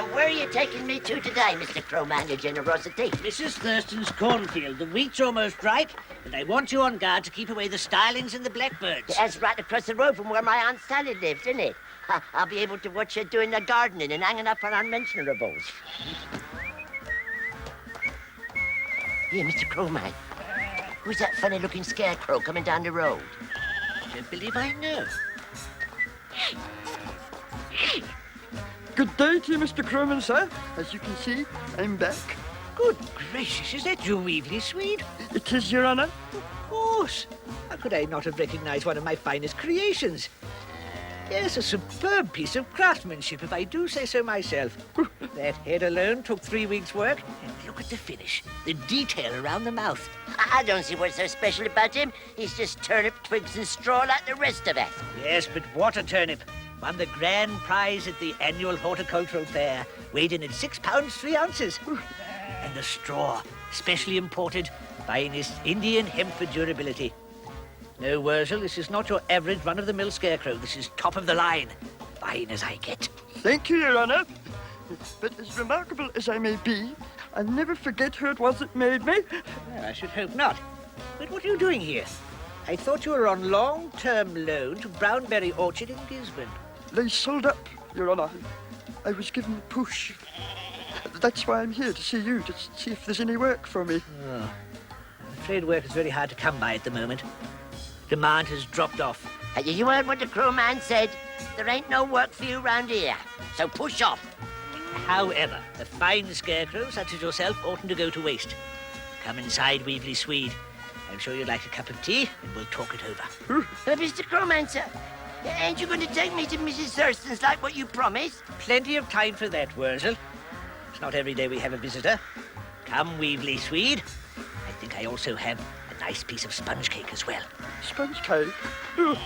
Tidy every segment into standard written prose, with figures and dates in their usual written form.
And where are you taking me to today, Mr. Crowman, your generosity? Mrs. Thurston's cornfield. The wheat's almost ripe, and I want you on guard to keep away the starlings and the blackbirds. That's right across the road from where my Aunt Sally lives, isn't it? I'll be able to watch her doing the gardening and hanging up her unmentionables. Here, Mr. Crowman. Who's that funny-looking scarecrow coming down the road? I don't believe I know. Good day to you, Mr. Crowman, sir. As you can see, I'm back. Good gracious, is that you, Weevily Swede? It is, Your Honor. Of course. How could I not have recognized one of my finest creations? Yes, a superb piece of craftsmanship, if I do say so myself. That head alone took 3 weeks' work. And look at the finish, the detail around the mouth. I don't see what's so special about him. He's just turnip, twigs, and straw like the rest of us. Yes, but what a turnip. Won the grand prize at the annual horticultural fair. Weighed in at 6 pounds 3 ounces. And the straw, specially imported, finest Indian hemp for durability. No, Worzel, this is not your average run-of-the-mill scarecrow. This is top of the line. Fine as I get. Thank you, Your Honor. But as remarkable as I may be, I'll never forget who it was that made me. Well, I should hope not. But what are you doing here? I thought you were on long-term loan to Brownberry Orchard in Gisborne. They sold up, Your Honor. I was given a push. That's why I'm here, to see you, to see if there's any work for me. Oh, I'm afraid work is very hard to come by at the moment. Demand has dropped off. You heard what the Crowman said. There ain't no work for you round here. So push off. However, a fine scarecrow such as yourself oughtn't to go to waste. Come inside, Weevily Swede. I'm sure you'd like a cup of tea, and we'll talk it over. Mr. Crowman, sir, ain't you going to take me to Mrs. Thurston's like what you promised? Plenty of time for that, Worzel. It's not every day we have a visitor. Come, Weevily Swede. I think I also have a nice piece of sponge cake as well. Sponge cake? Oh.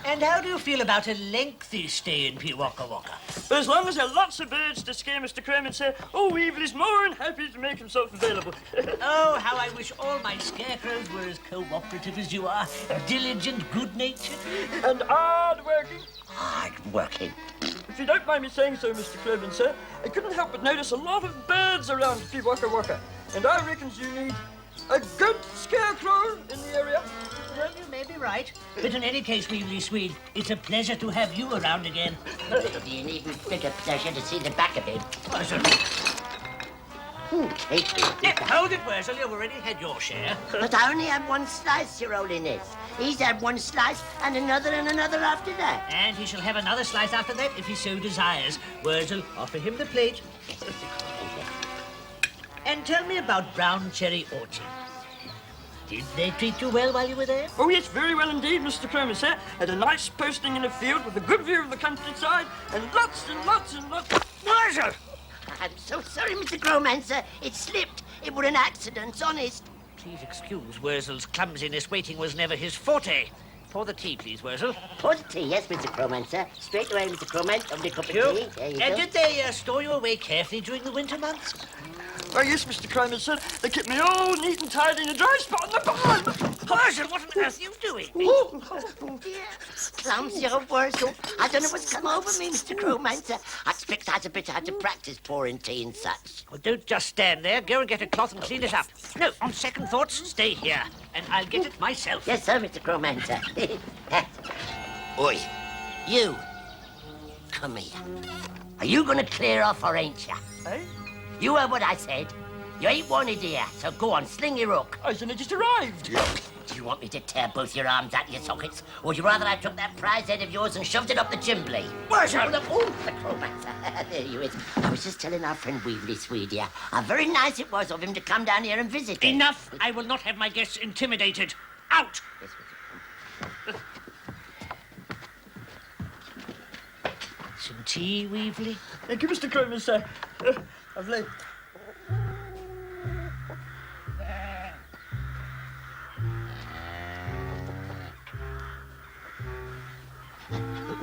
And how do you feel about a lengthy stay in Waka Waka? As long as there are lots of birds to scare Mr. Crowman, sir, Weevely's more than happy to make himself available. Oh, how I wish all my scarecrows were as cooperative as you are. Diligent, good-natured. And hard-working. Hard-working. If you don't mind me saying so, Mr. Crowman, sir, I couldn't help but notice a lot of birds around Waka Waka. And I reckons you need a good scarecrow in the area. Well, you may be right. But in any case, Weevily Swede, it's a pleasure to have you around again. You need me bigger pleasure to see the back of him. Worzel. Hold it, Worzel. You've already had your share. But I only had one slice, Your Holiness. He's had one slice and another after that. And he shall have another slice after that if he so desires. Worzel, offer him the plate. And tell me about Brown Cherry Orchard. Did they treat you well while you were there? Oh, yes, very well indeed, Mr. Crowman, sir. Had a nice posting in a field with a good view of the countryside and lots and lots and lots... Worzel! I'm so sorry, Mr. Crowman, sir. It slipped. It was an accident, honest. Please excuse Worzel's clumsiness. Waiting was never his forte. Pour the tea, please, Worzel. Pour the tea, yes, Mr. Crowman, sir. Straight away, Mr. Crowman. Lovely cup of tea. There you go. Did they store you away carefully during the winter months? Oh, yes, Mr. Crowman, sir. They kept me all neat and tidy in a dry spot in the barn. Worzel, what on earth are you doing? Oh, dear. Clumsy old Worzel. I don't know what's come over me, Mr. Crowman, sir. I expect I'd a bit had to practice pouring tea and such. Well, don't just stand there. Go and get a cloth and clean it up. No, on second thoughts, stay here, and I'll get it myself. Yes, sir, Mr. Crowman, sir. Oi, you. Come here. Are you going to clear off or ain't you? Eh? You heard what I said. You ain't wanted here, so go on, sling your hook. I only just arrived. Look, do you want me to tear both your arms out of your sockets? Or would you rather I took that prize head of yours and shoved it up the chimney? Worzel! Oh, the Crowman. There you is. I was just telling our friend Weevily Swede here how very nice it was of him to come down here and visit us. Enough! I will not have my guests intimidated. Out! Yes, Some tea, Weevily? Thank you, Mr. Crowman, sir. Lovely.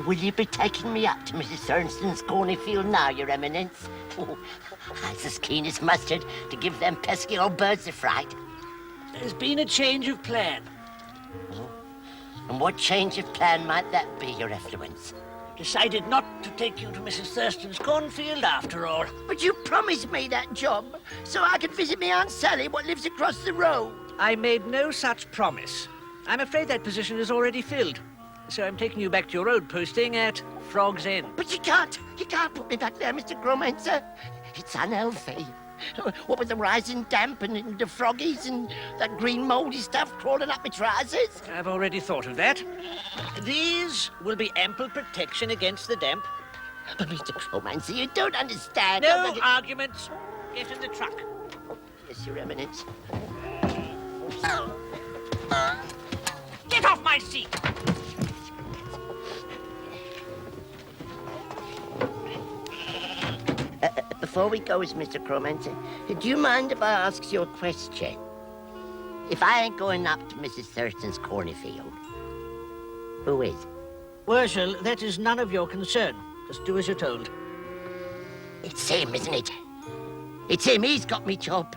Will you be taking me up to Mrs. Thurston's cornfield now, Your Eminence? Oh, I'm as keen as mustard to give them pesky old birds a fright. There's been a change of plan. Oh, And what change of plan might that be, Your Effluence? Decided not to take you to Mrs. Thurston's cornfield after all. But you promised me that job, so I could visit my Aunt Sally, what lives across the road. I made no such promise. I'm afraid that position is already filled. So I'm taking you back to your old posting at Frog's End. But you can't put me back there, Mr. Crowman, sir. It's unhealthy. What with the rising damp and the froggies and that green mouldy stuff crawling up my trousers. I've already thought of that. These will be ample protection against the damp. But Mr. Crowman, sir, you don't understand. No arguments. Get in the truck. Yes, Your Eminence. Get off my seat! Before we go, Mr. Crowman, sir, do you mind if I ask you a question? If I ain't going up to Mrs. Thurston's cornfield, who is? Worzel, that is none of your concern. Just do as you're told. It's him, isn't it? It's him. He's got me job.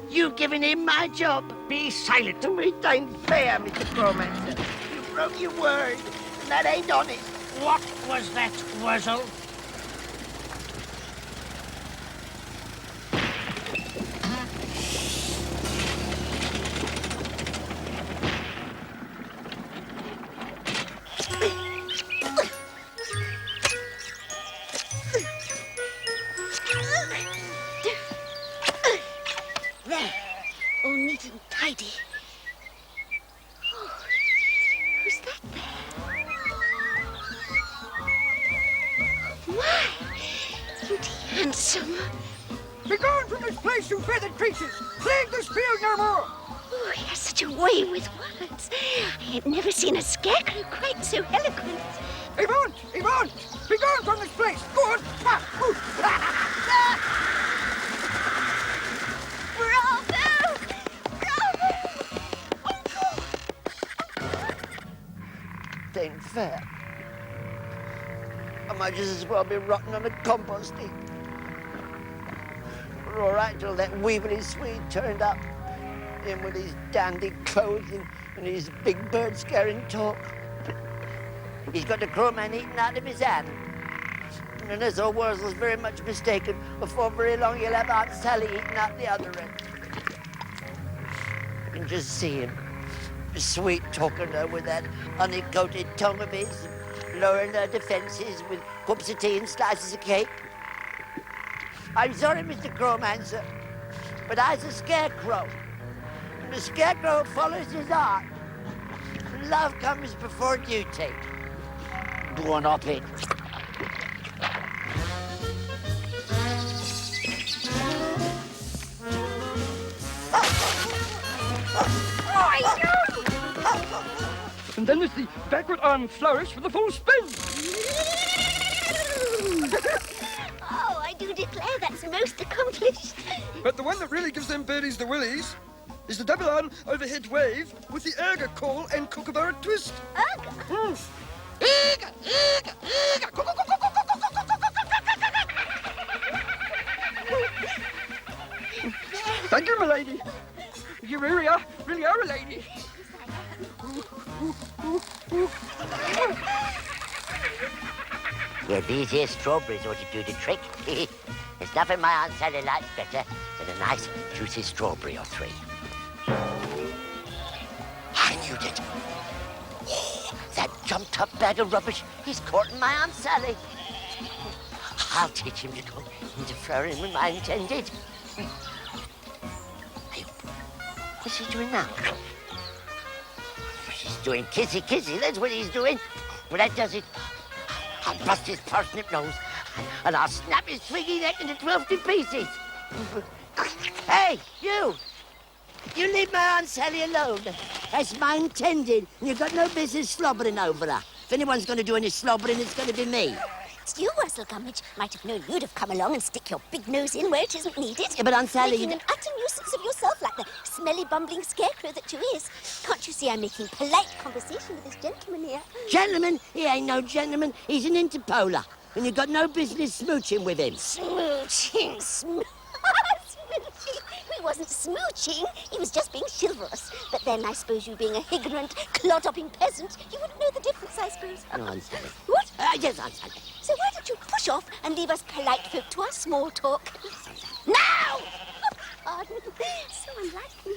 You giving him my job? Be silent. To me, it ain't fair, Mr. Crowman, sir. You broke your word, and that ain't honest. What was that, Worzel? There, all neat and tidy. Oh, who's that there? My, ain't he handsome? Be gone from this place, you feathered creatures! Plague this field no more! Oh, he has such a way with words. I ain't never seen a scarecrow quite so eloquent. He won't! He won't! Be gone from this place! Go on! Bravo! Bravo! It ain't fair. I might just as well be rotting on a compost heap. We're all right till that Weevily Swede turned up. Him with his dandy clothes and his big bird-scaring talk. He's got the Crowman eaten out of his hand. And unless old Worzel's very much mistaken, before very long he'll have Aunt Sally eaten out the other end. You can just see him, sweet-talking her with that honey-coated tongue of his, lowering her defences with cups of tea and slices of cake. I'm sorry, Mr. Crowman, sir, but I's a scarecrow. And the scarecrow follows his heart. Love comes before duty. Go on up it. And then there's the backward arm flourish with a full spin. Oh, I do declare that's most accomplished. But the one that really gives them birdies the willies is the double arm overhead wave with the erga call and kookaburra twist. Ugh. Thank you, my lady. You really are a lady. Yeah, these here strawberries ought to do the trick. There's nothing my Aunt Sally likes better than a nice, juicy strawberry or three. I knew it. Oh, that jumped-up bag of rubbish is courting my Aunt Sally. I'll teach him to go interfering with my intended. Hey, what's he doing now? He's doing kissy-kissy, that's what he's doing. Well, that does it. I'll bust his parsnip nose, and I'll snap his twiggy neck into 12 pieces. Hey, you! You leave my Aunt Sally alone. That's my intended, and you've got no business slobbering over her. If anyone's going to do any slobbering, it's going to be me. It's you, Worzel Gummidge. Might have known you'd have come along and stick your big nose in where it isn't needed. Yeah, but Aunt Sally... Making an utter nuisance of yourself like the smelly, bumbling scarecrow that you is. Can't you see I'm making polite conversation with this gentleman here? Gentleman? He ain't no gentleman. He's an interpolar. And you've got no business smooching with him. Smooching, smooching. We wasn't smooching. He was just being chivalrous. But then I suppose you being a ignorant, clod-hopping peasant, you wouldn't know the difference, I suppose. No, Aunt Sally. What? Yes, Aunt Sally. So why don't you push off and leave us polite folk to our small talk? Now! Pardon. So unlike me.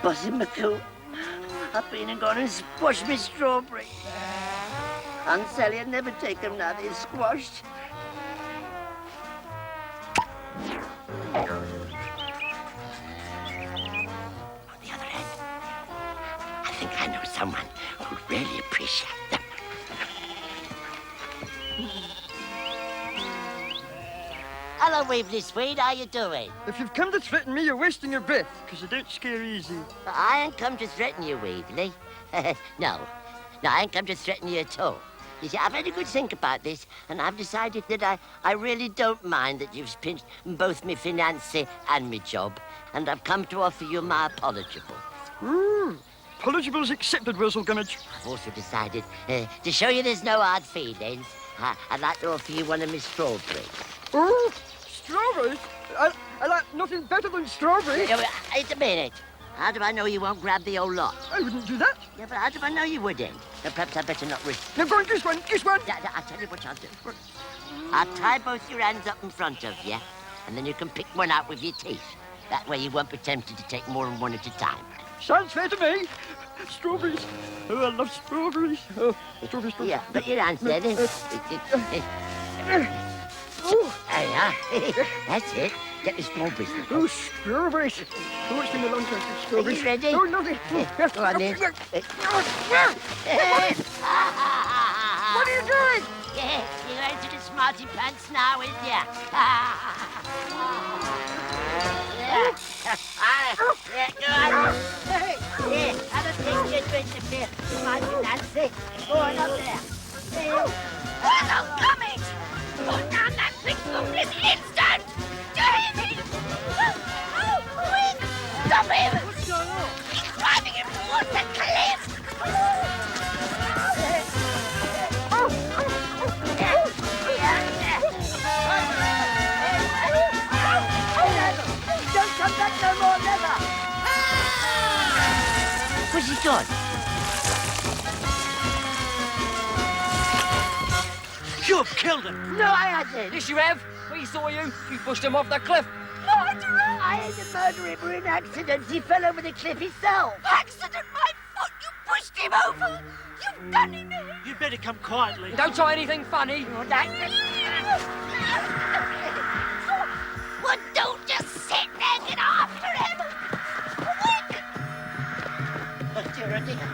Bossy McCool, I've been and gone and squashed my strawberry. Aunt Sally would never take them now they're squashed. On the other hand, I think I know someone who'd really appreciate them. Hello, Weevily Swede, how you doing? If you've come to threaten me, you're wasting your breath, because I don't scare easy. I ain't come to threaten you, Weevily. No, I ain't come to threaten you at all. You see, I've had a good think about this, and I've decided that I really don't mind that you've pinched both me financy and me job, and I've come to offer you my apologable. Apologible's accepted, Worzel Gummidge. I've also decided to show you there's no hard feelings. I'd like to offer you one of my strawberries. Oh, strawberries? I like nothing better than strawberries. Yeah, wait a minute. How do I know you won't grab the whole lot? I wouldn't do that. Yeah, but how do I know you wouldn't? Now, perhaps I'd better not risk. Now go on, kiss one, kiss one. I'll tell you what I'll do. I'll tie both your hands up in front of you, and then you can pick one out with your teeth. That way you won't be tempted to take more than one at a time. Sounds fair to me. Strawberries. Oh, I love strawberries. Oh, strawberries. Yeah, but your hands there, then. Oh, There you are. That's it. Get the strawberries. oh, strawberries. Oh, it's been a long time since strawberries. Are you ready? Oh, lovely. Yeah, go on then. What are you doing? Yeah, you're going to the smarty pants now, isn't ya? Yeah. Yeah, go on. Yeah, I don't think you're going to feel smarty Nancy. Go on up there. Worzel Gummidge! Put down that big book this instant! Do you hear me? Oh, quick! Stop him! What's going on? He's driving him towards the cliff! Don't come back no more, never! Where's he gone? You've killed him! No, I hasn't. Yes, you have. We saw you. You pushed him off the cliff. No, I didn't. I didn't murder him or an accident. He fell over the cliff himself. Accident, my foot! You pushed him over! You've done him in! You better come quietly. Don't try anything funny. Well, don't just sit there, get after him! Quick! Oh, dear, oh, dear.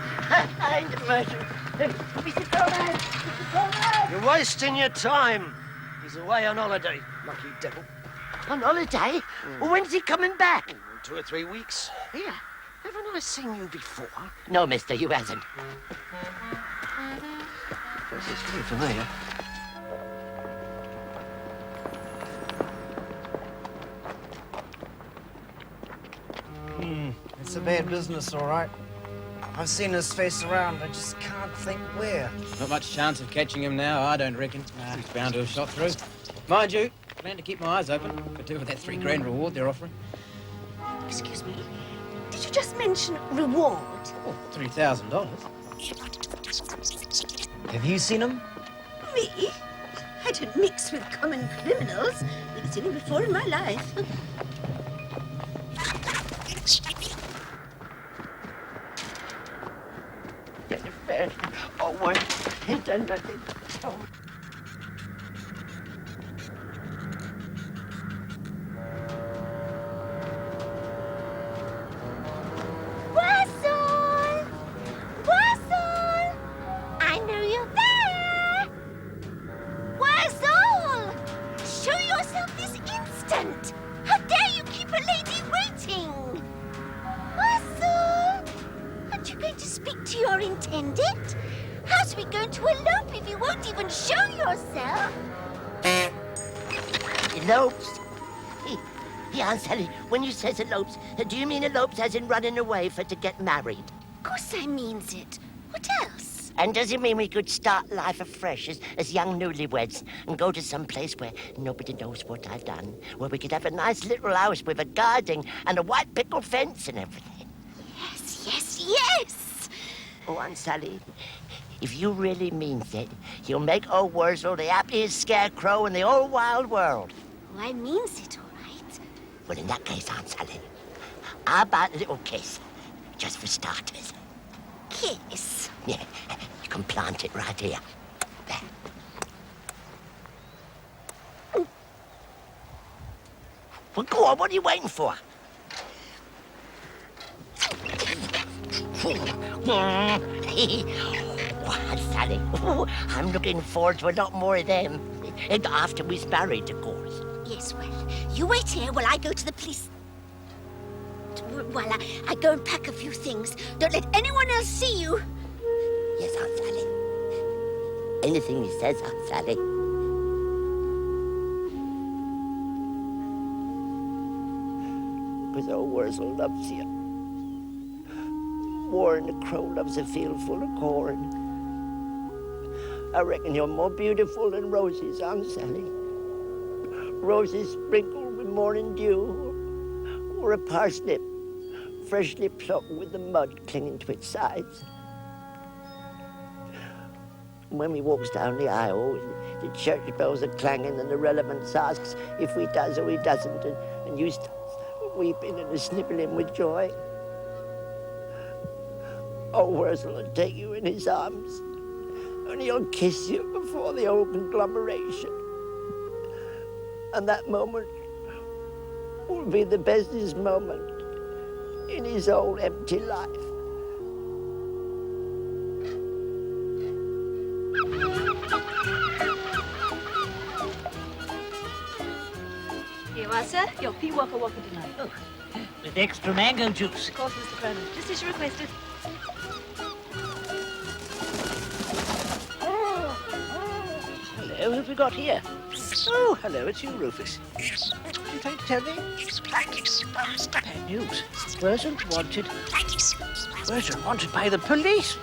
I ain't a murderer. Mr. Crowman! Mr. Crowman! You're wasting your time. He's away on holiday. Lucky devil. On holiday? Well, when's he coming back? 2 or 3 weeks. Here. Haven't I seen you before? No, mister, you hasn't. This is pretty familiar. It's a bad business, all right. I've seen his face around. I just can't think where. Not much chance of catching him now, I don't reckon. He's bound to have shot through. Mind you, plan to keep my eyes open. Could do with that $3 grand reward they're offering. Excuse me. Did you just mention reward? Oh, $3,000. Have you seen him? Me? I don't mix with common criminals. Never seen him before in my life. Oh, one. Ain't done nothing. Oh. Worzel! Worzel! I know you're there! Worzel! Show yourself this instant! How dare you keep a lady waiting! Worzel! Aren't you going to speak to your intended? How's we going to elope if you won't even show yourself? Elopes? Yeah, Aunt Sally, when you says elopes, do you mean elopes as in running away for to get married? Of course I means it. What else? And does it mean we could start life afresh as young newlyweds and go to some place where nobody knows what I've done? Where we could have a nice little house with a garden and a white picket fence and everything? Yes, yes, yes! Oh, Aunt Sally, if you really means it, you'll make old Worzel the happiest scarecrow in the whole wild world. Oh, I means it, all right. Well, in that case, Aunt Sally, how about a little kiss? Just for starters. Kiss. Yeah, you can plant it right here. There. Well, go on, what are you waiting for? Oh, Aunt Sally, I'm looking forward to a lot more of them. And after we're married, of course. Yes, well, you wait here while I go to the police. While I go and pack a few things. Don't let anyone else see you. Yes, Aunt Sally. Anything he says, Aunt Sally. Because old Worzel loves you. More than a crow loves a field full of corn. I reckon you're more beautiful than roses, Aunt Sally. Roses sprinkled with morning dew, or a parsnip freshly plucked with the mud clinging to its sides. When we walks down the aisle, the church bells are clanging and the relevance asks if we does or he doesn't, and you start weeping and snippling with joy. Old Worzel will take you in his arms, and he'll kiss you before the old conglomeration. And that moment will be the bestest moment in his whole empty life. Here you are, sir. Your pea waka waka tonight. Oh, with extra mango juice. Of course, Mr. Crowman. Just as you requested. Hello, who have we got here? Oh, hello, it's you, Rufus. What are you trying to tell me? Bad news. Worzel wanted. Worzel wanted by the police.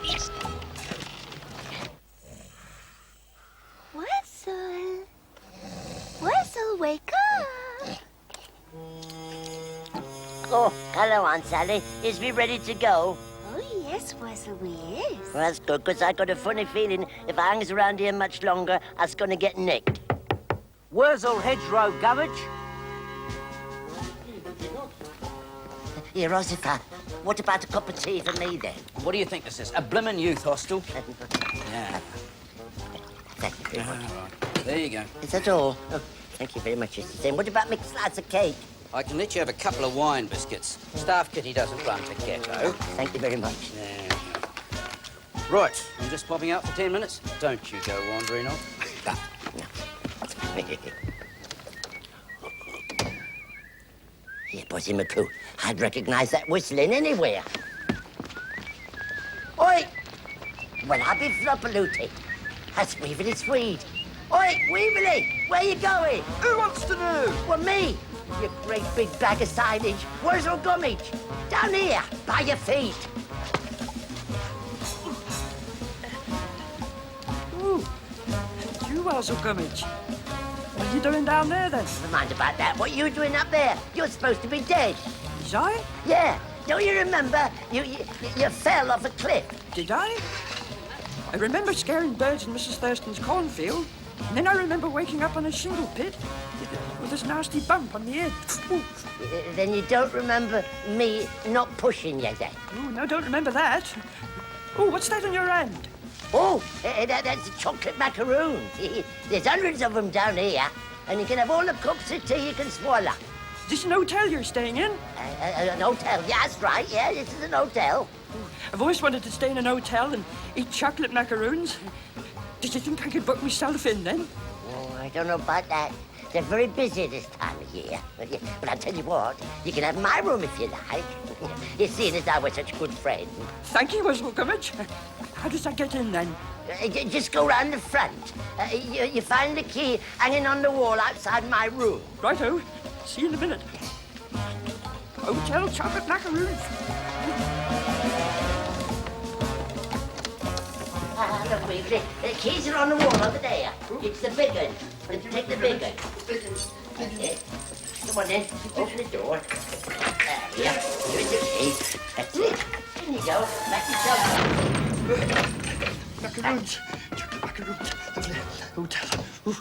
Worzel. Worzel, wake up. Oh, hello, Aunt Sally. Is we ready to go? Oh, yes, Worzel, we is. Well, that's good, because I got a funny feeling if I hangs around here much longer, I was going to get nicked. Worzel Gummidge. Here, Rosifat, what about a cup of tea for me, then? What do you think this is? A blimmin' youth hostel? Yeah. Thank you very much. Right. There you go. Is that all? Oh, thank you very much, Mr. Sim. What about mixed slice of cake? I can let you have a couple of wine biscuits. Staff kitty doesn't run to ghetto. Thank you very much. Yeah. Right, I'm just popping out for 10 minutes. Don't you go wandering off. Here, Bossy McCoo, I'd recognize that whistling anywhere. Oi! Well, I'll be floppalooty. That's Weevily Swede. Oi, Weevily, where you going? Who wants to know? Well, me, you great big bag of silage. Worzel Gummidge, down here, by your feet. Ooh, you Worzel Gummidge. What are you doing down there, then? Never mind about that. What are you doing up there? You're supposed to be dead. Is I? Yeah. Don't you remember? You fell off a cliff. Did I? I remember scaring birds in Mrs. Thurston's cornfield. And then I remember waking up on a shingle pit with this nasty bump on the head. Ooh. Then you don't remember me not pushing you then? Oh, no, don't remember that. Oh, what's that in your hand? Oh, that's a chocolate macaroon. There's hundreds of them down here, and you can have all the cups of tea you can swallow. Is this an hotel you're staying in? An hotel, yeah, that's right, yeah, this is an hotel. I've always wanted to stay in an hotel and eat chocolate macaroons. Did you think I could book myself in then? Oh, I don't know about that. They're very busy this time of year. But I'll tell you what, you can have my room if you like. You're seeing as I was such a good friend. Thank you, Worzel Gummidge. How does I get in then? Just go round the front. You find the key hanging on the wall outside my room. Righto. See you in a minute. Hotel chocolate macaroons. Look, Weevily, the keys are on the wall over there. It's the big one. Take the big one. That's it. Come on then, open the door. Here, here's the key. That's it. In you go, back yourself up. Macaroons. Chocolate macaroons. Lovely. Hotel. Ooh.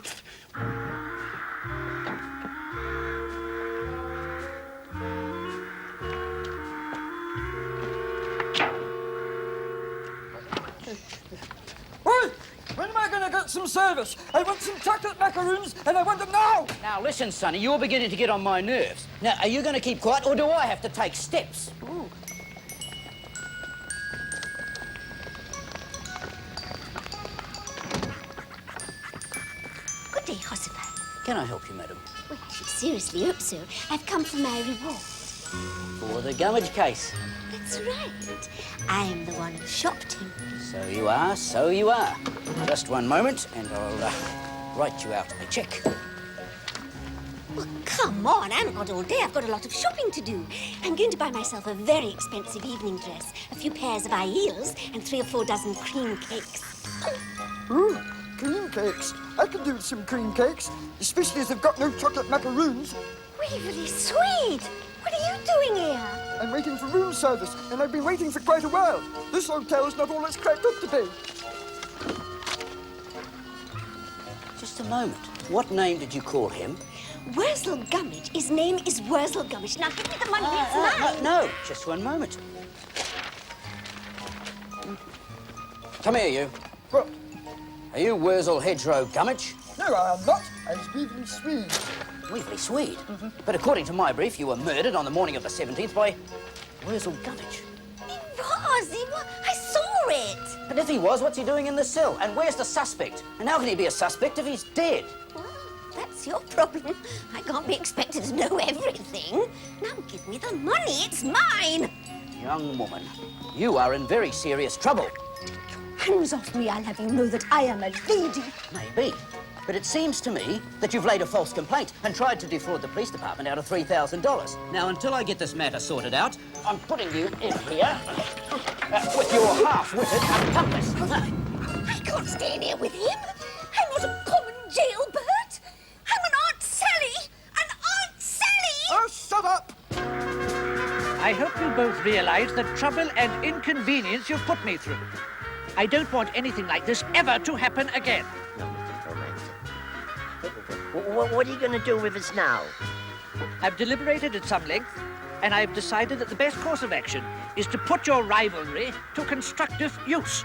Oi! When am I going to get some service? I want some chocolate macaroons, and I want them now! Now, listen, Sonny, you're beginning to get on my nerves. Now, are you going to keep quiet, or do I have to take steps? Good day, Josipa. Can I help you, madam? Well, I should seriously hope so. I've come for my reward. For the Gummidge case. That's right. I am the one who shopped him. So you are, so you are. Just one moment, and I'll write you out a cheque. Well, come on. I haven't got all day. I've got a lot of shopping to do. I'm going to buy myself a very expensive evening dress, a few pairs of high heels, and 3 or 4 dozen cream cakes. Ooh, cream cakes. I can do with some cream cakes, especially as they've got no chocolate macaroons. Weevily Swede! What are you doing here? I'm waiting for room service, and I've been waiting for quite a while. This hotel is not all it's cracked up to be. Just a moment. What name did you call him? Worzel Gummidge. His name is Worzel Gummidge. Now give me the money. It's mine. No, just one moment. Come here, you. What? Are you Worzel Hedgerow Gummidge? No, I am not. I'm Weevily Swede. Weevily Swede? But according to my brief, you were murdered on the morning of the 17th by Worzel Gummidge. He was. I saw it. And if he was, what's he doing in the cell? And where's the suspect? And how can he be a suspect if he's dead? Well, that's your problem. I can't be expected to know everything. Now give me the money. It's mine. Young woman, you are in very serious trouble. Hands off me. I'll have you know that I am a lady. Maybe. But it seems to me that you've laid a false complaint and tried to defraud the police department out of $3,000. Now, until I get this matter sorted out, I'm putting you in here with your half-witted accomplice. I can't stay in here with him. I'm not a common jailbird. I'm an Aunt Sally. An Aunt Sally! Oh, shut up! I hope you both realize the trouble and inconvenience you've put me through. I don't want anything like this ever to happen again. No, Mr. Crowman. What are you going to do with us now? I've deliberated at some length, and I've decided that the best course of action is to put your rivalry to constructive use.